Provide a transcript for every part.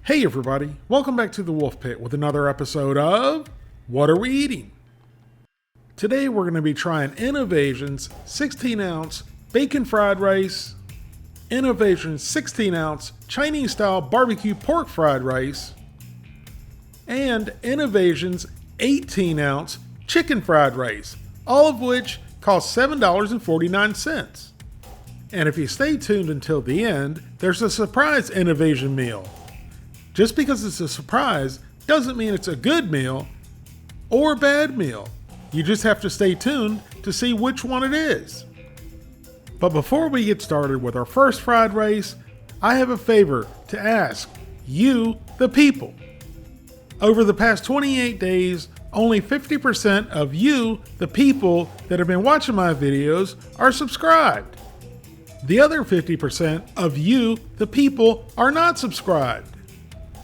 Hey everybody, welcome back to the Wolf Pit with another episode of What Are We Eating? Today we're going to be trying Innovation's 16-ounce bacon fried rice, Innovation's 16-ounce Chinese-style barbecue pork fried rice, and Innovation's 18-ounce chicken fried rice, all of which cost $7.49. And if you stay tuned until the end, there's a surprise Innovation meal. Just because it's a surprise doesn't mean it's a good meal or a bad meal. You just have to stay tuned to see which one it is. But before we get started with our first fried rice, I have a favor to ask you, the people. Over the past 28 days, only 50% of you, the people that have been watching my videos, are subscribed. The other 50% of you, the people, are not subscribed.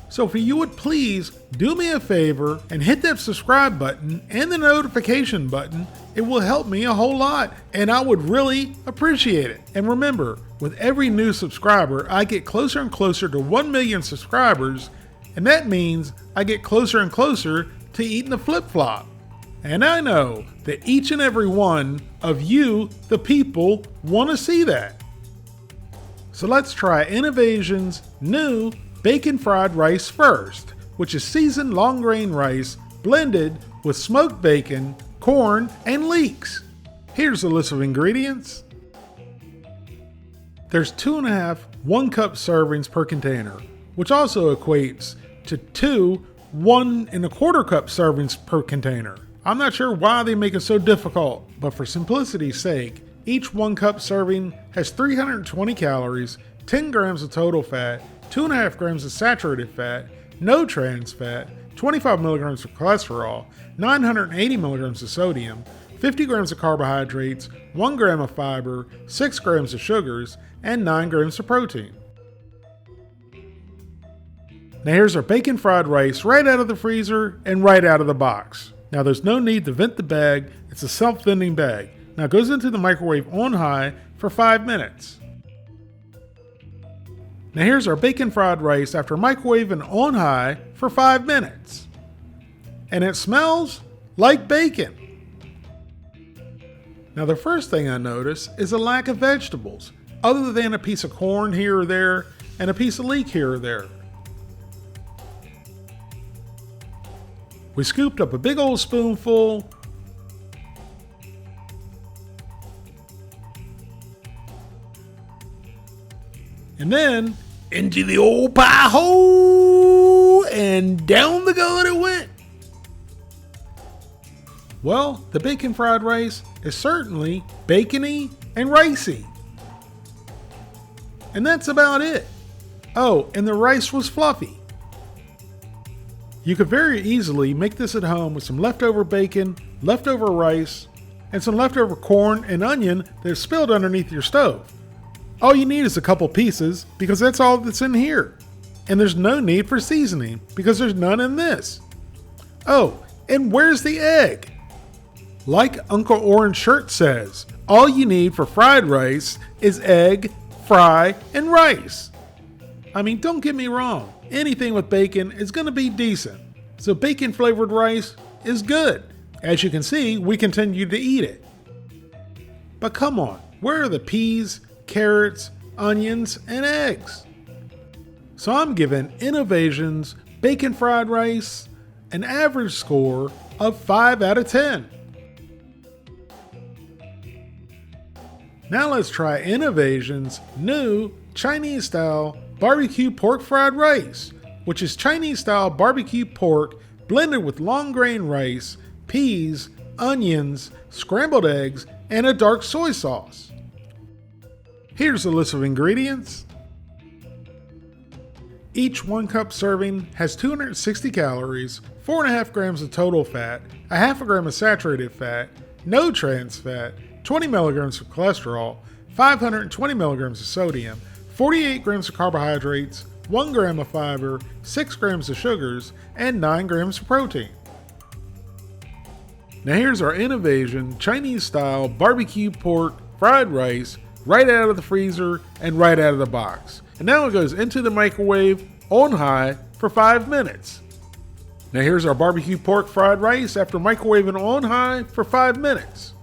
So if you would please do me a favor and hit that subscribe button and the notification button, it will help me a whole lot and I would really appreciate it. And remember, with every new subscriber, I get closer and closer to 1 million subscribers, and that means I get closer and closer to eating the flip-flop. And I know that each and every one of you, the people, want to see that. So let's try Innovation's new bacon fried rice first, which is seasoned long grain rice blended with smoked bacon, corn, and leeks. Here's a list of ingredients. There's 2.5 1-cup servings per container, which also equates to 2 1.25 cup servings per container. I'm not sure why they make it so difficult, but for simplicity's sake, each 1-cup serving has 320 calories, 10 grams of total fat, 2.5 grams of saturated fat, no trans fat, 25 milligrams of cholesterol, 980 milligrams of sodium, 50 grams of carbohydrates, 1 gram of fiber, 6 grams of sugars, and 9 grams of protein. Now here's our bacon fried rice right out of the freezer and right out of the box. Now there's no need to vent the bag, it's a self-venting bag. Now it goes into the microwave on high for 5 minutes. Now here's our bacon fried rice after microwaving on high for 5 minutes. And it smells like bacon. Now the first thing I notice is a lack of vegetables, other than a piece of corn here or there and a piece of leek here or there. We scooped up a big old spoonful. And then into the old pie hole and down the gullet it went. Well, the bacon fried rice is certainly bacony and ricey. And that's about it. Oh, and the rice was fluffy. You could very easily make this at home with some leftover bacon, leftover rice, and some leftover corn and onion that's spilled underneath your stove. All you need is a couple pieces because that's all that's in here. And there's no need for seasoning because there's none in this. Oh, and where's the egg? Like Uncle Orange Shirt says, all you need for fried rice is egg, fry, and rice. I mean, don't get me wrong. Anything with bacon is going to be decent. So bacon flavored rice is good. As you can see, we continue to eat it. But come on, where are the peas, carrots, onions, and eggs? So I'm giving Innovation's bacon fried rice an average score of 5 out of 10. Now let's try Innovation's new Chinese-style barbecue pork fried rice, which is Chinese-style barbecue pork blended with long grain rice, peas, onions, scrambled eggs, and a dark soy sauce. Here's a list of ingredients. Each 1-cup serving has 260 calories, 4.5 grams of total fat, a half a gram of saturated fat, no trans fat, 20 milligrams of cholesterol, 520 milligrams of sodium, 48 grams of carbohydrates, 1 gram of fiber, 6 grams of sugars, and 9 grams of protein. Now here's our Innovation Chinese-style barbecue pork fried rice right out of the freezer and right out of the box. And now it goes into the microwave on high for for 5 minutes. Now here's our barbecue pork fried rice after microwaving on high for 5 minutes.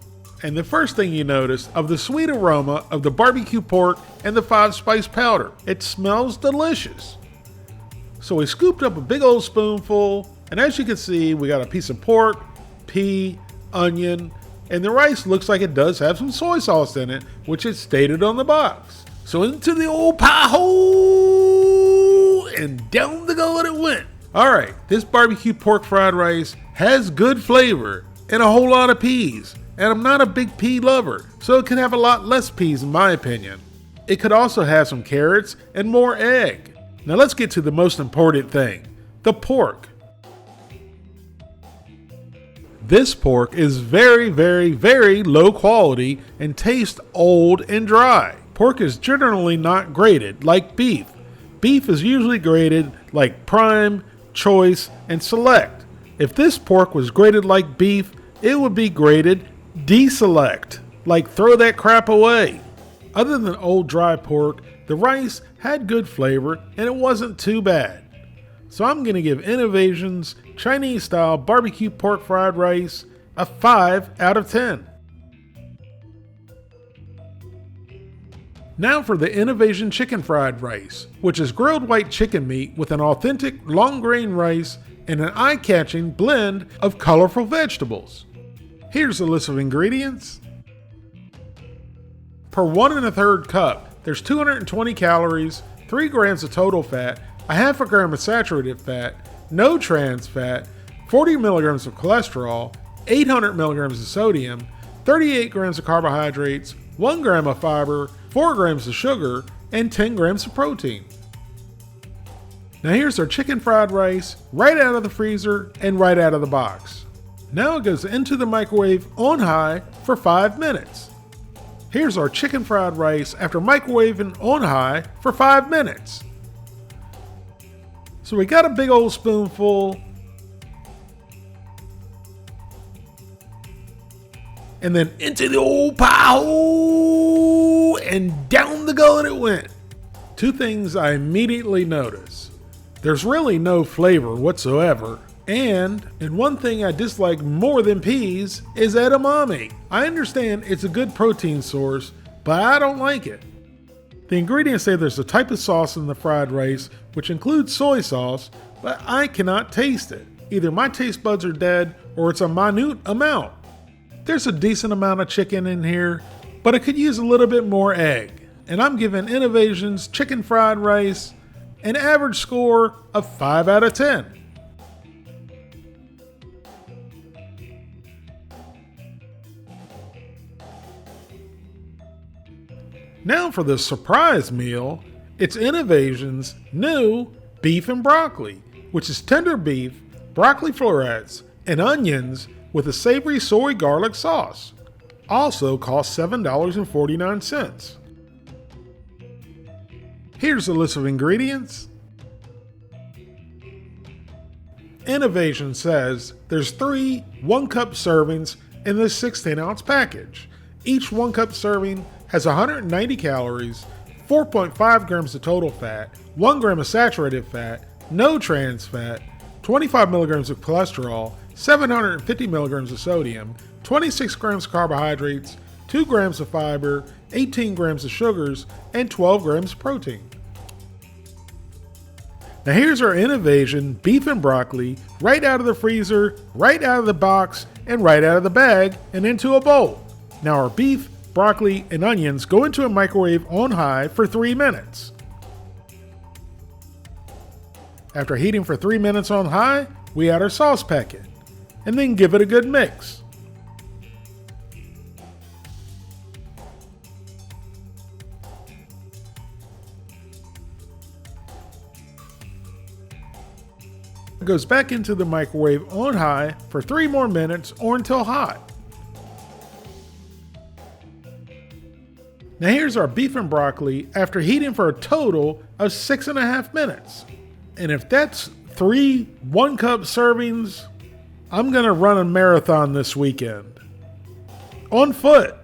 And the first thing you notice of the sweet aroma of the barbecue pork and the 5-spice powder. It smells delicious. So we scooped up a big old spoonful, and as you can see, we got a piece of pork, pea, onion, and the rice looks like it does have some soy sauce in it, which is stated on the box. So into the old pie hole, and down the gullet it went. Alright, this barbecue pork fried rice has good flavor and a whole lot of peas. And I'm not a big pea lover, so it could have a lot less peas in my opinion. It could also have some carrots and more egg. Now let's get to the most important thing, the pork. This pork is very, very, very low quality and tastes old and dry. Pork is generally not graded like beef. Beef is usually graded like prime, choice, and select. If this pork was graded like beef, it would be graded deselect, like throw that crap away. Other than old dry pork, the rice had good flavor and it wasn't too bad. So I'm going to give Innovation's Chinese style barbecue pork fried rice a 5 out of 10. Now for the Innovation chicken fried rice, which is grilled white chicken meat with an authentic long grain rice and an eye-catching blend of colorful vegetables. Here's a list of ingredients. Per 1 1/3 cup, there's 220 calories, 3 grams of total fat, a half a gram of saturated fat, no trans fat, 40 milligrams of cholesterol, 800 milligrams of sodium, 38 grams of carbohydrates, 1 gram of fiber, 4 grams of sugar, and 10 grams of protein. Now here's our chicken fried rice, right out of the freezer and right out of the box. Now it goes into the microwave on high for 5 minutes. Here's our chicken fried rice after microwaving on high for 5 minutes. So we got a big old spoonful. And then into the old pie hole, and down the gullet it went. 2 things I immediately notice. There's really no flavor whatsoever. And one thing I dislike more than peas is edamame. I understand it's a good protein source, but I don't like it. The ingredients say there's a type of sauce in the fried rice, which includes soy sauce, but I cannot taste it. Either my taste buds are dead, or it's a minute amount. There's a decent amount of chicken in here, but it could use a little bit more egg. And I'm giving Innovation's chicken fried rice an average score of 5 out of 10. Now for the surprise meal, it's Innovation's new beef and broccoli, which is tender beef, broccoli florets, and onions with a savory soy garlic sauce. Also costs $7.49. Here's a list of ingredients. Innovation says there's 3 1-cup servings in this 16-ounce package. Each 1-cup serving has 190 calories, 4.5 grams of total fat, 1 gram of saturated fat, no trans fat, 25 milligrams of cholesterol, 750 milligrams of sodium, 26 grams of carbohydrates, 2 grams of fiber, 18 grams of sugars, and 12 grams of protein. Now here's our Innovation beef and broccoli, right out of the freezer, right out of the box, and right out of the bag, and into a bowl. Now our beef, broccoli, and onions go into a microwave on high for 3 minutes. After heating for 3 minutes on high, we add our sauce packet, and then give it a good mix. It goes back into the microwave on high for 3 more minutes or until hot. Now here's our beef and broccoli after heating for a total of 6.5 minutes. And if that's 3 1-cup servings, I'm gonna run a marathon this weekend. On foot.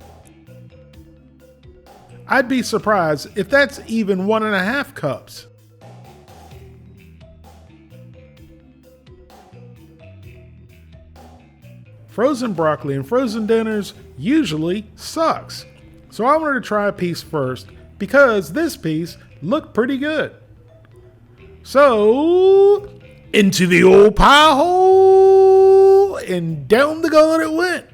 I'd be surprised if that's even 1.5 cups. frozen broccoli and frozen dinners usually sucks. So I wanted to try a piece first because this piece looked pretty good. So, into the old pie hole and down the gullet it went.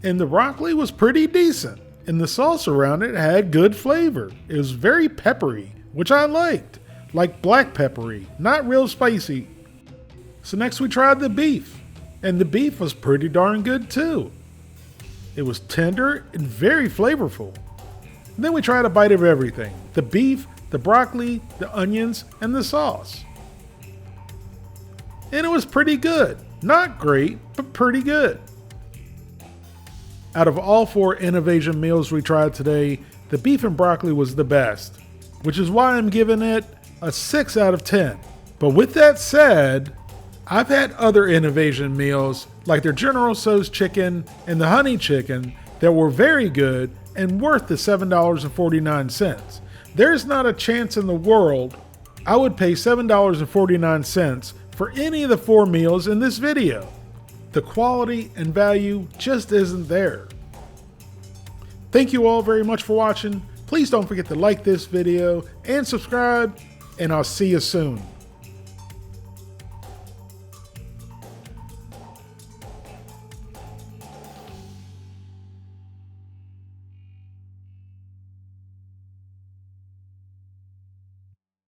And the broccoli was pretty decent. And the sauce around it had good flavor. It was very peppery, which I liked. Like black peppery, not real spicy. So next we tried the beef. And the beef was pretty darn good too. It was tender and very flavorful. And then we tried a bite of everything. The beef, the broccoli, the onions, and the sauce. And it was pretty good. Not great, but pretty good. Out of all 4 Innovation meals we tried today, the beef and broccoli was the best, which is why I'm giving it a 6 out of 10. But with that said, I've had other Innovation meals like their General Tso's chicken and the honey chicken that were very good and worth the $7.49. There's not a chance in the world I would pay $7.49 for any of the 4 meals in this video. The quality and value just isn't there. Thank you all very much for watching. Please don't forget to like this video and subscribe, and I'll see you soon.